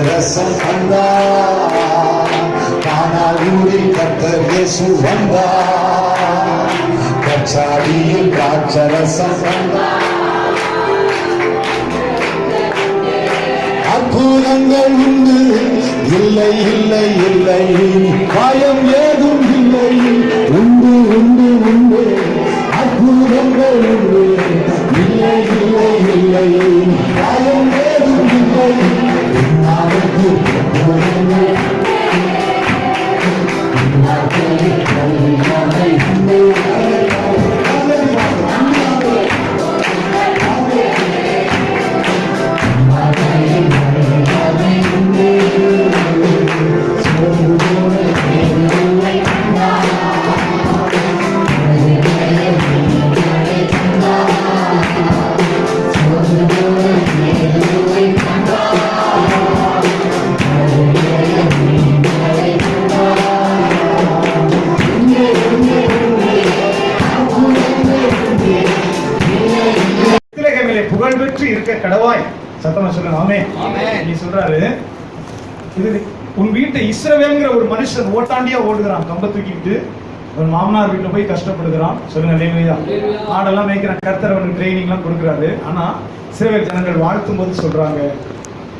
ரசம் வந்தா காணாவூரில் கர்த்தர் இயேசு வந்தா கச்சாடியில் திராட்சரசம் வந்தா அற்புதங்கள் உண்டு இல்லை இல்லை இல்லை காயம் ஏதும் இல்லை உண்டு உண்டு உண்டு அற்புதங்கள் உண்டு இல்லை இல்லை இல்லை காயம் ஏதும் இல்லை கடவாய் சத்தமா சொல்லுங்க ஆமென். நீ சொல்றாரு இது உன் வீட்டை இஸ்ரவேல்ங்கிற ஒரு மனுஷன் ஓட்டாண்டியா ஓடுகிறான் கம்ப தூக்கிட்டு அவன் மாமனார் வீட்டுல போய் கஷ்டப்படுகிறான். சொல்லுங்க அல்லேலூயா. ஆடெல்லாம் மேய்க்கிறான், கர்த்தர் அவனுக்கு ட்ரைனிங் எல்லாம் கொடுக்கிறாரு. ஆனா இஸ்ரவேல் ஜனங்கள் வாழ்த்தும் போது சொல்றாங்க,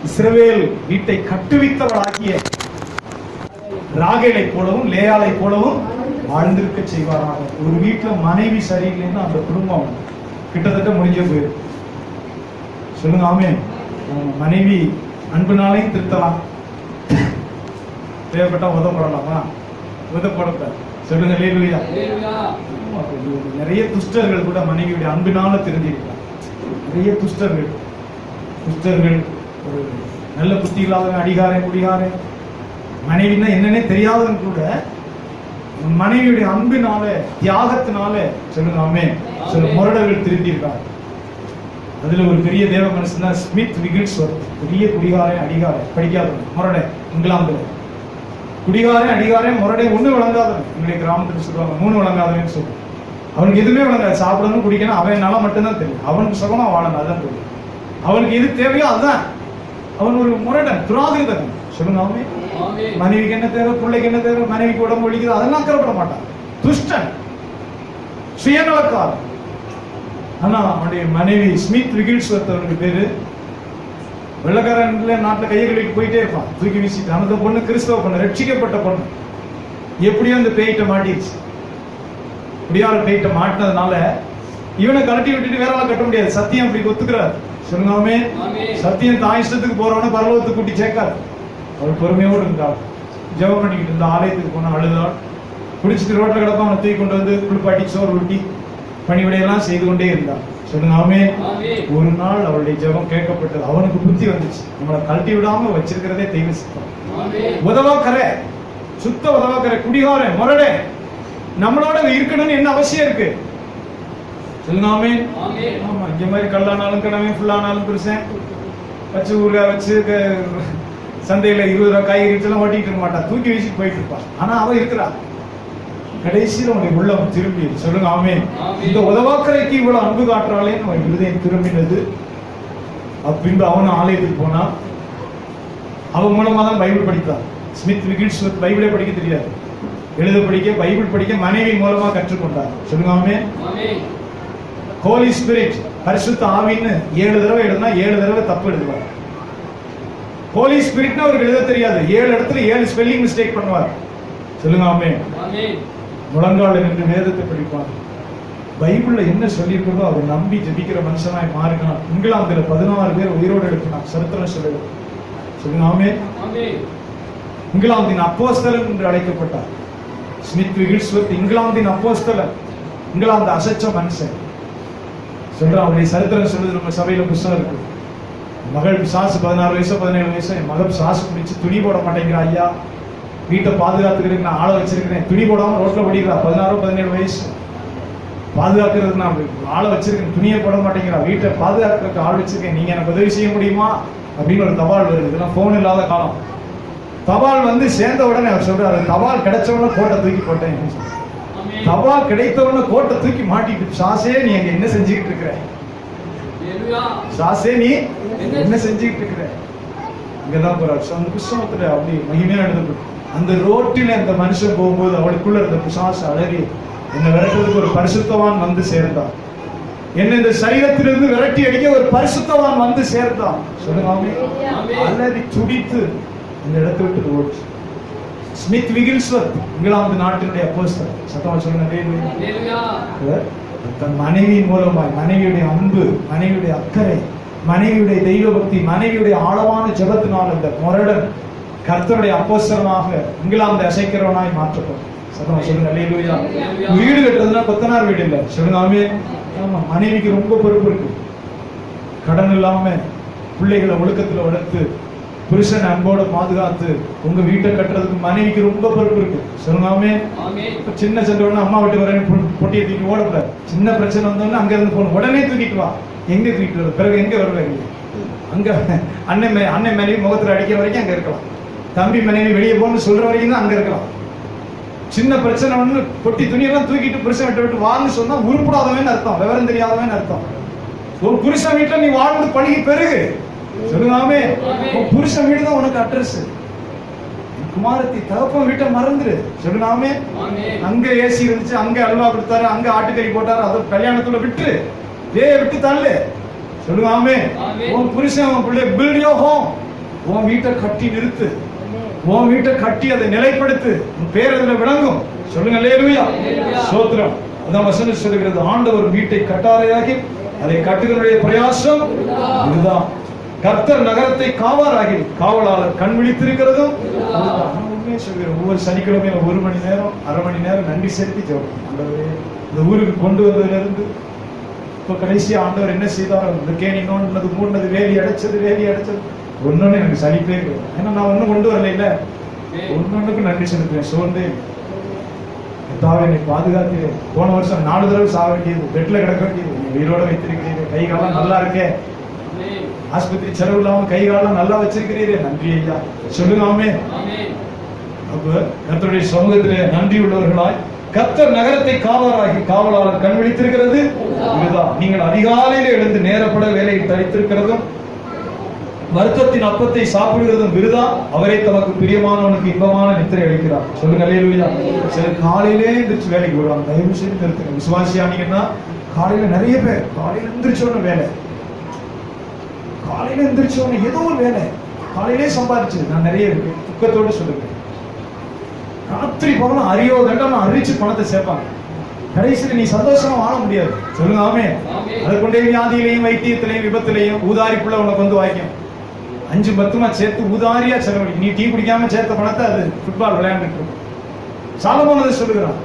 இஸ்ரவேல் வீட்டை கட்டுவித்தவளாகிய ராகேலை போலவும் லேயாலை போலவும் வாழ்ந்திருக்க செய்வாராக. ஒரு வீட்டுல மனைவி சரியில்லைன்னா அந்த குடும்பம் கிட்டத்தட்ட முடிஞ்சே போயிடும். சொல்லுங்க ஆமென். மனைவி அன்புனாலையும் திருத்தலாம், தேவைப்பட்டா உதப்படலாமா? உதப்படக்கூடாது. சொல்லுங்க அல்லேலூயா. நிறைய துஷ்டர்கள் கூட மனைவியுடைய அன்பினால தெரிஞ்சிருக்காங்க. நிறைய துஷ்டர்கள் ஒரு நல்ல புத்தி இல்லாதவன், அடிகாரன், குடிகாரன், மனைவினா என்னன்னே தெரியாதவன் கூட மனைவியுடைய அன்பினால தியாகத்தினால சொல்லுங்க ஆமென் சில முரடர்கள் திருந்திருக்காங்க. அதுல ஒரு பெரிய தேவ மனுஷன் தான் ஸ்மித் விகில்ஸ்வர்த். பெரிய குடிகாரன், அடிகாரன், படிக்காதவன், முரடை. இங்கிலாந்துல குடிகாரன், அடிகாரன், முரடை, ஒண்ணு விளங்காதவன். எங்களுடைய கிராமத்துல சொல்லுவாங்க 3 விளங்காதவன்னு சொல்லுவாங்க. அவனுக்கு எதுவுமே விளங்காது. சாப்பிடணும், குடிக்கணும், அவன் நல்லா மட்டும்தான் தெரியும். அவனுக்கு சுகமா வாழணும், அதான் தெரியும். அவனுக்கு எது தேவையோ அதுதான். அவன் ஒரு முரடன், துராதிருதன். சொல்லுங்க ஆமென். மனைவிக்கு என்ன தேவை, பிள்ளைக்கு என்ன தேவை, மனைவிக்கு உடம்பு ஒழிக்குது, அதெல்லாம் கரப்பட மாட்டான். துஷ்டன், சுயநலக்காரன். ஆனா அவனுடைய மனைவி ஸ்மித் விகில்ஸ்வர்த் அவனுக்கு பேரு. வெள்ளக்காரன்ல நாட்டுல கையை கழுவிட்டு போயிட்டே இருப்பான், தூக்கி வீசிட்டு. அந்த பொண்ணு கிறிஸ்தவ பொண்ணு, ரட்சிக்கப்பட்ட பொண்ணு. எப்படியோ அந்த பேய்கிட்ட மாட்டிடுச்சு. குடியார பேய்கிட்ட மாட்டினதுனால இவனை கலட்டி விட்டுட்டு வேற ஆளை கட்ட முடியாது. சத்தியம் அப்படி ஒத்துக்கிறார். சொல்லுங்க சத்தியம் தான் இஷ்டத்துக்கு போறவன பரலோகத்துக்கு கூட்டி சேர்க்காது. அவள் பொறுமையோடு இருந்தாள், ஜெபம் பண்ணிக்கிட்டு இருந்தா. ஆலயத்துக்கு போனா அழுதாள். குடிச்சிட்டு ரோட்ல கிடப்பா, அவனை தூக்கி கொண்டு வந்து குளிப்பாட்டி சோறு ஊட்டி பணிவிடையெல்லாம் செய்து கொண்டே இருந்தான். சொல்லுங்க ஆமென். ஒரு நாள் அவளுடைய ஜெபம் கேட்கப்பட்டது. அவனுக்கு புத்தி வந்துச்சு, நம்மளை கழட்டி விடாம வச்சிருக்கிறதே தெய்வ சித்தம். உதவாக்கரை, சுத்த உதவாக்கரை, குடிகாரன், முரடே, நம்மளோட இருக்கணும்னு என்ன அவசியம் இருக்கு? சொல்லுங்க ஆமென். ஆமா, இங்க மாதிரி கல்லானாலும் கடமை, ஃபுல்லானாலும் புருஷன் வச்சு ஊறுகாய் வச்சு சந்தையில 20 ரூபாய் காய்கறி வச்செல்லாம் ஓட்டிட்டு இருக்க மாட்டான், தூக்கி வீசிட்டு போயிட்டு இருப்பான். ஆனா அவ இருக்கிறா. கடைசியில் உன்னை உள்ளம் திரும்பி. சொல்லுங்க ஆமென். இந்த உதவாக்கரைக்கு இவ்வளவு அன்பு காட்டுறாளே அவன் இருதயம் திரும்பினது. பின்பு அவனும் ஆலயத்துக்கு போனா. அவன் மூலமா தான் பைபிள் படித்தான். ஸ்மித் விகில்ஸ்வர்த் பைபிளே படிக்க தெரியாது, எழுத படிக்க, பைபிள் படிக்க மனைவி மூலமா கற்றுக்கொண்டார். சொல்லுங்க ஆமென். ஹோலி ஸ்பிரிட் பரிசுத்த ஆவின்னு 7 தடவை எழுதுனா 7 தடவை தப்பு எழுதுவார். ஹோலி ஸ்பிரிட்னா அவருக்கு எழுத தெரியாது, 7 இடத்துல 7 ஸ்பெல்லிங் மிஸ்டேக் பண்ணுவார். சொல்லுங்க ஆமென். முழங்கால நின்று வேதத்தை படிப்பார். பைபிள்ல என்ன சொல்லியிருக்கிறதோ அதை நம்பி ஜெபிக்கிற மனுஷனாய் மாறினார். இங்கிலாந்துல 16 பேர் உயிரோடு எழுப்பினார். சரித்திரம் சொல்லுங்க. சொல்லுங்க ஆமென். இங்கிலாந்தின் அப்போஸ்தலன் என்று அழைக்கப்பட்டார். ஸ்மித் விகில்ஸ்வர்த் இங்கிலாந்தின் அப்போஸ்தலன். இங்கிலாந்து அசைச்ச மனுஷன் சொல்றான். அவருடைய சரித்திரம் சொல்லுது. நம்ம சபையில புத்தகம் இருக்கு. மகள் சாசு 16 வயசு 17 வயசு. என் மகள் சாசு பிடிச்சு துணி போட மாட்டேங்கிறா. ஐயா வீட்டை பாதுகாத்துக்கிறதுக்கு நான் ஆளை வச்சிருக்கிறேன். துணி போடாம ரோட்ல படிக்கிறா. 16-17 வயசு. பாதுகாக்கிறதுக்கு நான் ஆளை வச்சிருக்கேன். துணியை போட மாட்டேங்கிறா. வீட்டை பாதுகாக்கிறதுக்கு ஆள் வச்சிருக்கேன். நீங்க எனக்கு உதவி செய்ய முடியுமா அப்படின்னு ஒரு தபால் வருது. இதெல்லாம் போன் இல்லாத காலம். தபால் வந்து சேர்ந்த உடனே அவர் சொல்றாரு, தபால் கிடைச்ச உடனே கோட்டை தூக்கி போட்டேன். தபால் கிடைத்த உடனே கோட்டை தூக்கி மாட்டிட்டு, சாசே நீ அங்க என்ன செஞ்சுக்கிட்டு இருக்கிற? சாசே நீ என்ன செஞ்சுக்கிட்டு இருக்கிற? இங்கதான் போறாரு. அந்த புஸ்தகத்துல அப்படி மகிமையா எழுதப்பட்டு, அந்த ரோட்டில அந்த மனுஷன் போகும்போது அவளுக்குள்ள இருந்த பிசாசு அழகி என்னை விரட்டுறதுக்கு ஒரு பரிசுத்தவான் வந்து சேர்ந்தான். என்ன இந்த சரீரத்திலிருந்து விரட்டி அடிக்க ஒரு பரிசுத்தவான் வந்து சேர்ந்தான். சொல்லுங்க அல்லது துடித்து இந்த இடத்தை விட்டு ஓடிச்சு. ஸ்மித் விகில்ஸ்வர்த் இங்கிலாந்து நாட்டினுடைய அப்போஸ்தலன். சத்தமா சொல்லுங்க. தன் மனைவியின் மூலமாய் மனைவியுடைய அன்பு, மனைவியுடைய அக்கறை, மனைவியுடைய தெய்வ பக்தி, மனைவியுடைய ஆழமான ஜெபத்தினால் இந்த முரடன் கர்த்தருடைய அப்போஸ்தலனாக இங்கிலாந்து அசைக்கிறவனாய் மாற்றப்படும். சத்தமா சொல்லுங்க. அல்லேலூயா. வீடு கட்டுறதுன்னா கொத்தனார் வீடு இல்ல. சொல்லுங்க ஆமென். ஆமா, மனைவிக்கு ரொம்ப பொறுப்பு இருக்கு. கடன் இல்லாம பிள்ளைகளை ஒழுக்கத்துல வளர்த்து புருஷன் அன்போட பாதுகாத்து உங்க வீட்டை கட்டுறதுக்கு மனைவிக்கு ரொம்ப பொறுப்பு இருக்கு. சொல்லுங்க ஆமென். சின்ன சண்டை ஒண்ணு அம்மா விட்டு வரேன் பொட்டியை தூக்கி ஓடக்கூடாது. சின்ன பிரச்சனை வந்தோம்னா அங்க இருந்து போகணும். உடனே தூக்கிட்டு வா. எங்க தூக்கிட்டு வர பிறகு எங்க வருவாங்க? அங்க அண்ணன் மனைவி முகத்துல அடிக்கிற வரைக்கும் அங்க இருக்கலாம். தம்பி மனைவி வெளியே போகணும்னு சொல்ற வரைக்கும் தான் அங்க இருக்கலாம். சின்ன பிரச்சனை ஒண்ணு பொட்டி துணியெல்லாம் தூக்கிட்டு புருஷன் விட்டு வான்னு சொன்னா உருப்படாதவன் அர்த்தம், விவரம் தெரியாதவன் அர்த்தம். ஒரு புருஷன் வீட்டுல நீ வாழ்ந்து பழகி பெருகு. சொல்லுங்க புருஷன் வீடு தான் உனக்கு அட்ரஸ். குமாரத்தி தகப்பன் வீட்டை மறந்துரு. சொல்லுங்க அங்க ஏசி இருந்துச்சு, அங்க அல்வா கொடுத்தாரு, அங்க ஆட்டுக்கறி போட்டாரு, அதை கல்யாணத்துல விட்டு விட்டு தள்ளு. சொல்லுங்க உன் புருஷன் உன் பிள்ளை பில்ட் யுவர் ஹோம். உன் வீட்டை கட்டி நிறுத்து. உன் வீட்டை கட்டி அதை நிலைப்படுத்து. உன் பேர் அதுல விளங்கும். சொல்லுங்க அல்லேலூயா. ஸ்தோத்திரம். அதான் வசனம் சொல்லுகிறது, ஆண்டவர் வீட்டை கட்டாரையாகி அதை கட்டுகிறவருடைய பிரயாசம் இதுதான். கர்த்தர் நகரத்தை காவாராகி காவலாளர் கண் விழித்திருக்கிறதும் சொல்கிறேன். ஒவ்வொரு சனிக்கிழமையில 1 மணி நேரம் 1/2 மணி நேரம் நன்றி செலுத்தி ஜெபம். ஆண்டவரே இந்த ஊருக்கு கொண்டு வந்ததுல இருந்து இப்ப கடைசியா ஆண்டவர் என்ன செய்தாரோ, இந்த கேணி நோண்டினது மூடினது வேலி அடைச்சது ஒன்னொன்னு எனக்கு சலிப்பே கிடையாது. ஏன்னா நான் ஒன்னும் கொண்டு வரல இல்ல, ஒன்னொன்னுக்கு நன்றி செலுத்துவேன். சோர்ந்தே தாவே என்னை பாதுகாத்து. போன வருஷம் 4 தடவை சாக வேண்டியது, பெட்ல கிடக்க வேண்டியது, உயிரோட வைத்திருக்கிறீங்க. கை காலம் நல்லா இருக்கேன். ஆஸ்பத்திரி செலவு இல்லாம கை காலம் நல்லா வச்சிருக்கிறீரே, நன்றி ஐயா. சொல்லுங்க ஆமென். அப்ப கர்த்தருடைய சமூகத்திலே நன்றி உள்ளவர்களாய் கர்த்தர் நகரத்தை காவலாகி காவலாளர் கண் விழித்திருக்கிறது இதுதான். நீங்கள் அதிகாலையில எழுந்து நேரப்பட வேலையை தரித்திருக்கிறதும் வருத்தத்தின் அப்பத்தை சாப்பிடுகிறதும் விருதா. அவரை தமக்கு பிரியமானவனுக்கு இன்பமான நித்திரை அளிக்கிறார். சொல்லுங்க அல்லேலூயா. சிலர் காலையிலே எந்திரிச்சு வேலைக்கு வருவாங்க. தயவு செய்து நிறுத்துங்க. விசுவாசியானீங்கன்னா காலையில நிறைய பேர் காலையில எந்திரிச்சோன்னு வேலை, காலையில எந்திரிச்சோன்னு ஏதோ ஒரு வேலை, காலையிலே சம்பாதிச்சது. நான் நிறைய இருக்கு, துக்கத்தோடு சொல்லுங்க. ராத்திரி போகணும் அரியோ கண்டமா அரிச்சு பணத்தை சேர்ப்பாங்க. கடைசியில் நீ சந்தோஷமா வாழ முடியாது. சொல்லுங்க ஆமென். அதை கொண்டே வியாதியிலையும் வைத்தியத்திலையும் விபத்திலையும் ஊதாரிக்குள்ள உனக்கு வந்து வாய்க்கும். 5-10 சேர்த்து ஊதாரியா செலவழிக்கும். நீ டீ குடிக்காம சேர்த்த பணத்தை அது ஃபுட்பால் விளையாண்டுட்டு இருக்கும். சாலமோன் அதை சொல்லுகிறான்.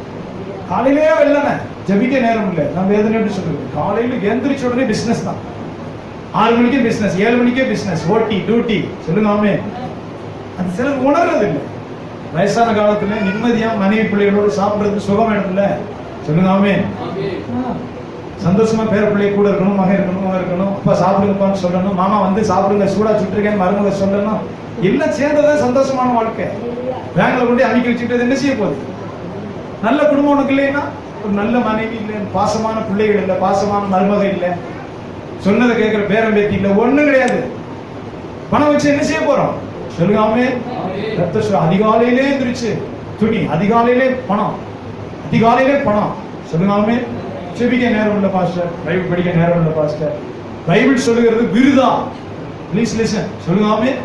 காலையிலேயே வெள்ளன ஜபிக்க நேரம் இல்லை. நான் வேதனையோடு சொல்லுவேன். காலையில எந்திரிச்ச உடனே பிசினஸ் தான். 6 மணிக்கே பிசினஸ், 7 மணிக்கே பிசினஸ், ஓட்டி டியூட்டி. சொல்லுங்க ஆமென். அது சிலர் உணர்றது இல்லை. வயசான காலத்துல நிம்மதியா மனைவி பிள்ளைகளோடு சாப்பிடுறதுக்கு சுகம் வேணும் இல்ல. சொல்லுங்க ஆமென். சந்தோஷமா பேர பிள்ளை கூட இருக்கணும், மகன் இருக்கணும், அப்பா சாப்பிடுங்கப்பான்னு சொல்லணும், மாமா வந்து சாப்பிடுங்க சூடா சுட்டுருக்கேன்னு மருமக சொல்லணும். எல்லாம் சேர்ந்ததான் சந்தோஷமான வாழ்க்கை. பேங்க்ல கொண்டு அனுப்பி வச்சுட்டு என்ன செய்ய போகுது? நல்ல குடும்பம் உனக்கு இல்லைன்னா, ஒரு நல்ல மனைவி இல்லை, பாசமான பிள்ளைகள் இல்லை, பாசமான மருமக இல்லை, சொன்னதை கேட்கிற பேரம் பேத்தி இல்லை, ஒண்ணும் கிடையாது. பணம் வச்சு என்ன செய்ய போறோம்? சொல்லுங்க ஆமென். அதிகாலையிலே எந்திரிச்சு துணி, அதிகாலையிலே பணம், அதிகாலையிலே பணம். சொல்லுங்க ஆமென். செபிக்க நேரம் இல்ல பாஸ்டர், பைபிள் படிக்க நேரம் இல்ல பாஸ்டர். பைபிள் சொல்லுகிறது விருதா. Please listen. சொல்லுங்க ஆமென்.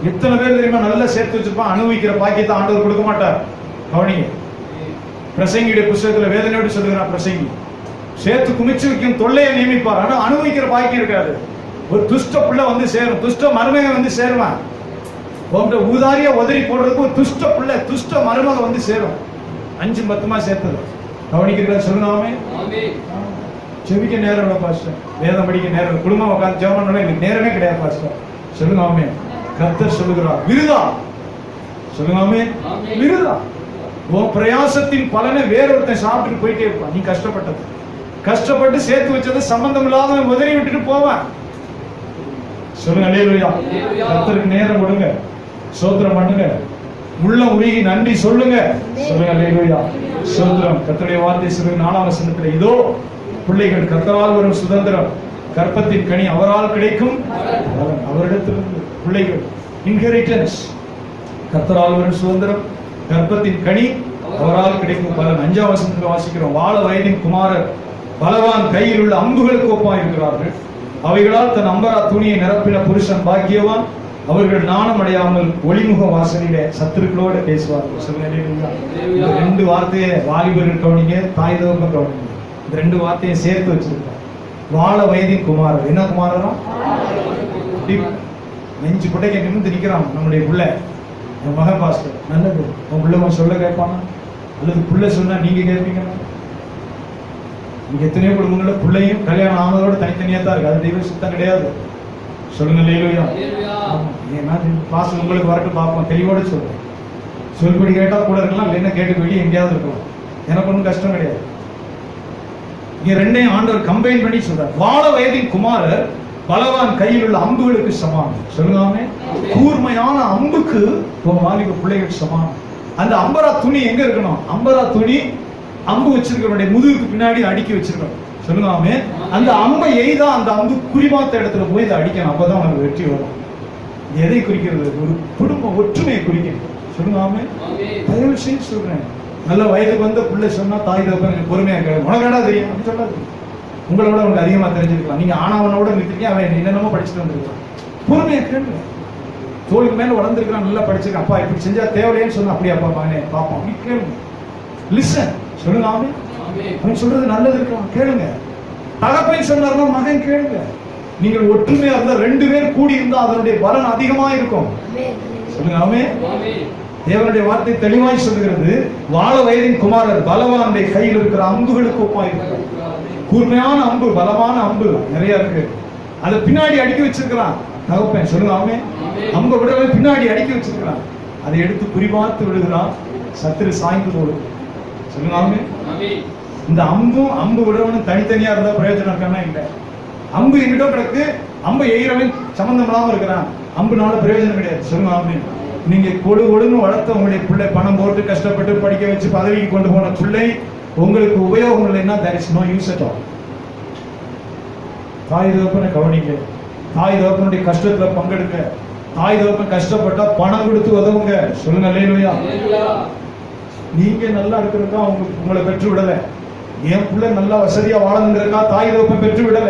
எத்தனை பேர் தெரியுமா நல்லா சேர்த்து வச்சிருப்பான், அனுபவிக்கிற பாக்கியத்தை ஆண்டவர் கொடுக்க மாட்டார். கவனிங்க, பிரசங்கியுடைய புத்தகத்துல வேதனையோடு சொல்லுகிறான் பிரசங்கி, சேர்த்து குமிச்சு வைக்கும் தொல்லையை நியமிப்பார், ஆனா அனுபவிக்கிற பாக்கியம் இருக்காது. ஒரு துஷ்ட பிள்ளை வந்து சேரும், துஷ்ட மருமக வந்து சேருவான். உங்க ஊதாரியா உதறி போடுறதுக்கு ஒரு துஷ்ட பிள்ளை, துஷ்ட மருமக வந்து சேரும். 5-10 சேர்த்தது. கவனிக்கிறீங்களா? சொல்லுங்க ஆமென். செபிக்க நேரம் இல்லை பாஸ்டர், வேதம் படிக்க நேரம், குடும்பம் உட்காந்து ஜெபம் பண்ண எனக்கு நேரமே கிடையாது பாஸ்டர். சொல்லுங்க ஆமென். கர்த்தர் சொல்லுகிறார் விருதா. சொல்லுங்க ஆமென். விருதா. உன் பிரயாசத்தின் பலனை வேறொருத்தன் சாப்பிட்டு போயிட்டே இருப்பான். நீ கஷ்டப்பட்டு சேர்த்து வச்சது சம்பந்தம் இல்லாத உதறி விட்டுட்டு போவான். சொல்லுங்க அல்லேலூயா. கர்த்தருக்கு நேரம் கொடுங்க, ஸ்தோத்திரம் பண்ணுங்க, உள்ள உருகி நன்றி சொல்லுங்க. சொல்லுங்க அல்லேலூயா. ஸ்தோத்திரம். கர்த்தருடைய வார்த்தை சொல்லுங்க 4ஆம் வசனத்துல, இதோ பிள்ளைகள் கர்த்தரால் வரும் சுதந்திரம், கற்பத்தின் கனி அவரால் கிடைக்கும், அவரிடத்திலிருந்து பிள்ளைகள் இன்ஹெரிட்டன்ஸ். கர்த்தரால் வரும் சுதந்திரம், கற்பத்தின் கனி அவரால் கிடைக்கும் பலன். 5ஆம் வசனத்துல வாசிக்கிறோம், வாழ வயதின் குமாரர் பலவான் கையில் உள்ள அம்புகளுக்கு ஒப்பாய் இருக்கிறார்கள், அவைகளால் தன் அம்பரா துணியை நிரப்பின புருஷன் பாக்கியவான், அவர்கள் நாணம் அடையாமல் ஒளிமுக வாசனையில சத்துருக்களோட பேசுவார்கள். சொல்லுங்க. இந்த 2 வார்த்தையை வாலிபர்கள் கவனிங்க, தாய் தகப்பன் கவனிங்க. இந்த 2 வார்த்தையை சேர்த்து வச்சிருக்காங்க. வாழ வயதின் குமாரர். என்ன குமாரரா? நெஞ்சு புட்டைக்க நிமிந்து நிக்கிறான் நம்முடைய புள்ள, என் மகன் பாஸ்டர். நல்லது, உன் பிள்ளை சொல்ல கேட்பானா? அல்லது புள்ள சொன்னா நீங்க கேட்பீங்க? இங்க எத்தனையோ குடும்பங்கள பிள்ளையும் கல்யாணம் ஆனதோட தனித்தனியா தான் இருக்கு. அது தெய்வ சுத்தம் கிடையாது. சொல்லுங்க அல்லேலூயா. ஏன்னா பாஸ்டர் உங்களுக்கு வரட்டு பார்ப்போம், தெளிவோட சொல்றேன். சொல்படி கேட்டா கூட இருக்கலாம், இல்லைன்னா கேட்டு வெளியே எங்கேயாவது இருக்கலாம். எனக்கு ஒன்றும் கஷ்டம் கிடையாது. இங்க 2ஐயும் ஆண்டவர் கம்பைன் பண்ணி சொல்றார். வாழ வயதின் குமாரர் பலவான் கையில் உள்ள அம்புகளுக்கு சமானம். சொல்லுங்க. கூர்மையான அம்புக்கு வாலிப பிள்ளைகள் சமானம். அந்த அம்பரா துணி எங்க இருக்கணும்? அம்பரா துணி அம்பு வச்சிருக்கிறவனுடைய முதுகுக்கு பின்னாடி அடுக்கி வச்சிருக்கணும். சொல்லுங்க ஆமென். அந்த அம்பை எய்தா அந்த அம்பு குறிமாத்த இடத்துல போய் இதை அடிக்கணும், அப்பதான் அவனுக்கு வெற்றி வரும். எதை குறிக்கிறது? ஒரு குடும்ப ஒற்றுமையை குறிக்கிறது. சொல்லுங்க ஆமென். தயவு செய்து சொல்றேன், நல்ல வயதுக்கு வந்த பிள்ளை சொன்னா தாய் தகப்பன் பொறுமையா கேட்க, உனக்கடா தெரியும் அப்படின்னு சொல்லாது. உங்களோட உனக்கு அதிகமா தெரிஞ்சிருக்கலாம். நீங்க ஆனவனோட நிறுத்திக்க, அவன் என்னென்னமோ படிச்சுட்டு வந்திருக்கான். பொறுமையா கேட்க. தோளுக்கு மேல வளர்ந்துருக்கான், நல்லா படிச்சிருக்கான், அப்பா இப்படி செஞ்சா தேவையில்லைன்னு சொன்னா, அப்படியே அப்பா மகனே பாப்போம் அப்படி கேளுங்க. லிசன். சொல்லுங்க ஆமென். அவன் சொல்றது நல்லது இருக்கலாம், கேளுங்க. தகப்பன் சொன்னார்னா மகன் கேளுங்க. நீங்கள் ஒற்றுமையா இருந்தா, 2 பேர் கூடி இருந்தா அதனுடைய பலன் அதிகமா இருக்கும். சொல்லுங்க ஆமென். தேவனுடைய வார்த்தை தெளிவாய் சொல்லுகிறது, வாழ வயதின் குமாரர் பலவானுடைய கையில் இருக்கிற அம்புகளுக்கு ஒப்பாய் இருக்கிறார். கூர்மையான அம்பு, பலமான அம்பு நிறைய இருக்கு, அதை பின்னாடி அடுக்கி வச்சிருக்கிறான் தகப்பன். சொல்லுங்க ஆமென். அம்பை விடவே பின்னாடி அடுக்கி வச்சிருக்கிறான், அதை எடுத்து குறிபார்த்து விடுகிறான், சத்துரு சாய்ந்து போடுது. சொல்லுங்க ஆமென். இந்த அம்பு விடுறவனும் தனித்தனியா இருந்தா பிரயோஜனம் இருக்கானா? இல்ல. அம்பு எங்கிட்ட கிடக்கு, அம்பு எய்கிறவன் சம்பந்தம் இல்லாம இருக்கிறான், அம்புனால பிரயோஜனம் கிடையாது. சொல்லுங்க ஆமென். நீங்க கொடுன்னு வளர்த்த உங்களுடைய பிள்ளை, பணம் போட்டு கஷ்டப்பட்டு படிக்க வச்சு பதவிக்கு கொண்டு போன பிள்ளை உங்களுக்கு உபயோகம் இல்லைன்னா there is no use at all. தாய் தகப்பனை கவனிங்க, தாய் தகப்பனுடைய கஷ்டத்துல பங்கெடுக்க, தாய் தகப்பன் கஷ்டப்பட்டா பணம் கொடுத்து உதவுங்க. சொல்லுங்க அல்லேலூயா. நீங்க நல்லா இருக்கிறதுக்கா உங்களை பெற்று விடல, என் பிள்ளை நல்லா வசதியா வாழணுங்கிறதுக்கா தாய் தகப்பன் பெற்று விடல,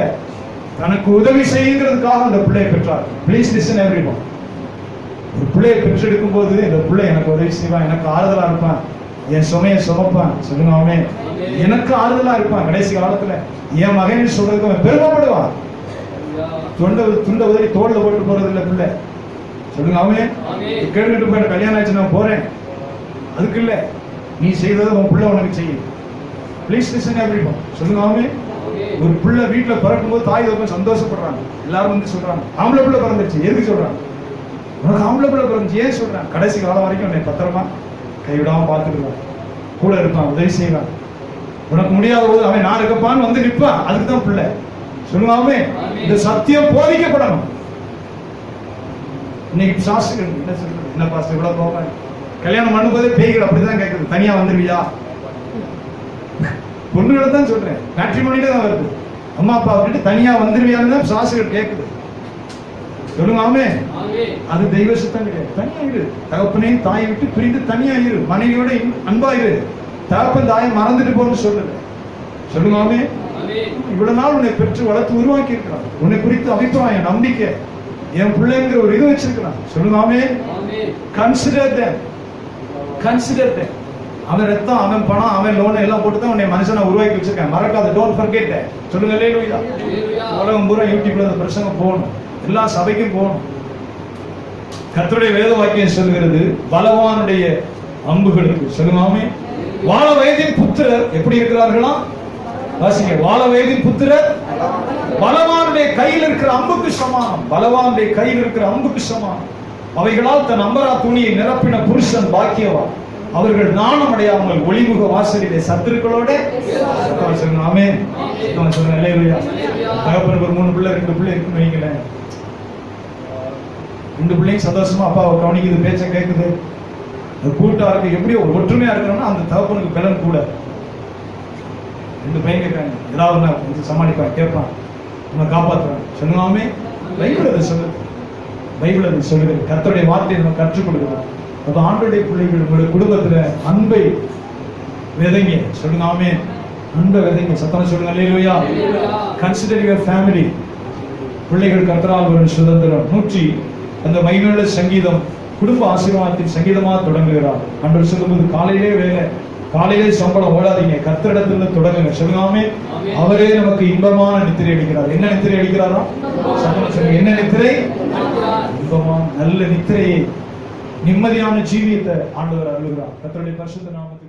தனக்கு உதவி செய்யுங்கிறதுக்காக அந்த பிள்ளையை பெற்றார். Please listen everyone. ஒரு பிள்ளையை பெற்றெடுக்கும் போது இந்த பிள்ளை எனக்கு உதவி செய்வான், எனக்கு ஆறுதலா இருப்பான், என் சுமையை சுமப்பான். சொல்லுங்க ஆமென். எனக்கு ஆறுதலா இருப்பான். கடைசி காலத்துல என் மகன் சொல்றதுக்கு அவன் பெருமைப்படுவான். துண்ட உதவி தோல்ல போட்டு போறது இல்ல பிள்ளை. சொல்லுங்க ஆமென். கேட்டுட்டு போய் கல்யாணம் ஆச்சு நான் போறேன், அதுக்கு இல்ல, நீ செய்ததை உன் பிள்ளை உனக்கு செய்யும். Please listen everyone. சொல்லுங்க ஆமென். ஒரு பிள்ளை வீட்டுல பிறக்கும் போது தாய் தகப்பன் சந்தோஷப்படுறாங்க, எல்லாரும் வந்து சொல்றாங்க ஆம்பளை பிள்ளை பிறந்துருச்சு. எதுக்கு சொல்றாங்க? உனக்கு ஆம்பளை பிள்ளை பிறந்துச்சு. ஏன் சொல்றான்? கடைசி காலம் வரைக்கும் உன்னை பத்திரமா கைவிடாம பார்த்துடுவான், கூட இருப்பான், உதவி செய்வான். உனக்கு முடியாத போது அவன் நான் இருக்கப்பான்னு வந்து நிற்பான். அதுக்குதான் பிள்ளை. சொல்லுவாமே, இந்த சத்தியம் போதிக்கப்படணும். இன்னைக்கு சாஸ்திரம் என்ன சொல்றது? என்ன பாஸ்டர் இவ்வளவு போக கல்யாணம் பண்ணும்போதே பேய்கள் அப்படிதான் கேட்குது, தனியா வந்துருவியா? பொண்ணுகளை தான் சொல்றேன், மேட்ரிமோனியில தான் வருது. அம்மா அப்பா விட்டு தனியா வந்துருவியான்னு தான் சாஸ்திரம் கேட்குது. சொல்லுங்க ஆமென். அது தெய்வ சுத்தம் கிடையாது. தனியா இரு, தகப்பனையும் தாயை விட்டு பிரிந்து தனியா இரு, மனைவியோட அன்பா இரு. தகப்பன் தாயை மறந்துட்டு போன்னு சொல்லுது. சொல்லுங்க ஆமென். இவ்வளவு நாள் உன்னை பெற்று வளர்த்து உருவாக்கி இருக்கிறார். உன்னை குறித்த அபிப்பிராயம், நம்பிக்கை, என் பிள்ளைங்கிற ஒரு இது வச்சிருக்கிறான். சொல்லுங்க amen. Consider them. Consider them. அவன் ரத்தம், அவன் பணம், அவன் லோன் எல்லாம் போட்டு தான் உன்னை மனுஷனை உருவாக்கி வச்சிருக்கேன். மறக்காத, டோன்ட் ஃபர்கெட். சொல்லுங்க அல்லேலூயா. உலகம் பூரா யூடியூப்ல இந்த பிரசங்கம் போகணும், எல்லா சபைக்கும் போகணும். கர்த்தருடைய வேத வாக்கியம் சொல்கிறது, பலவானுடைய அம்புகளுக்கு, சொல்லுங்க ஆமென், வாழ வயதின் புத்திரர் எப்படி இருக்கிறார்களா? வாசிங்க. வாழ வயதின் புத்திரர் பலவானுடைய கையில் இருக்கிற அம்புக்கு சமானம். பலவானுடைய கையில் இருக்கிற அம்புக்கு சமானம். அவைகளால் தன் அம்பரா துணியை நிரப்பின புருஷன் பாக்கியவான். அவர்கள் நாணம் அடையாமல் ஒளிமுக வாசலிலே சத்துருக்களோட. சொல்லுங்க ஆமென். சொல்லுங்க அல்லேலூயா. தகப்பனுக்கு ஒரு 3 பிள்ளை 2 பிள்ளை இருக்குன்னு வைங்களேன். 2 பிள்ளையும் சந்தோஷமா அப்பாவை கவனிக்குது, பேச்ச கேட்குது, கூட்டா இருக்கு, எப்படியோ ஒரு ஒற்றுமையா இருக்கணும்னா அந்த தகப்பனுக்கு பலன் கூட. 2 பையன் கேட்காங்க, ஏதாவது கொஞ்சம் சமாளிப்பான், கேட்பான், நம்ம காப்பாற்றுறான். சொல்லுங்க ஆமென். பைபிள் அதை சொல்லுது. பைபிள் அதை சொல்லுது. கர்த்தருடைய வார்த்தையை நம்ம கற்றுக் கொடுக்கிறோம். அப்ப ஆண்டவருடைய பிள்ளைகள் உங்களுடைய குடும்பத்துல அன்பை விதைங்க. சொல்லுங்க ஆமென். அன்பை விதைங்க. சத்தம் சொல்லுங்க அல்லேலூயா. Consider your family. பிள்ளைகள் கர்த்தரால் ஒரு சுதந்திரம். 100 அந்த மகிமையுள்ள சங்கீதம் குடும்ப ஆசீர்வாதத்தின் சங்கீதமா தொடங்குகிறார். ஆண்டவர் சொல்லும்போது காலையிலே வேலை, காலையிலே சம்பளம் ஓடாதீங்க, கர்த்தரிடத்திலிருந்து தொடங்குங்க. சொல்லுங்க ஆமென். அவரே நமக்கு இன்பமான நித்திரை அளிக்கிறார். என்ன நித்திரை அளிக்கிறாரா? சத்தம் சொல்லுங்க. என்ன நித்திரை? இன்பமான நல்ல நித்திரையை, நிம்மதியான ஜீவியத்தை ஆண்டவர் அருளுகிறார். கர்த்தருடைய பரிசுத்த நாமத்துக்கு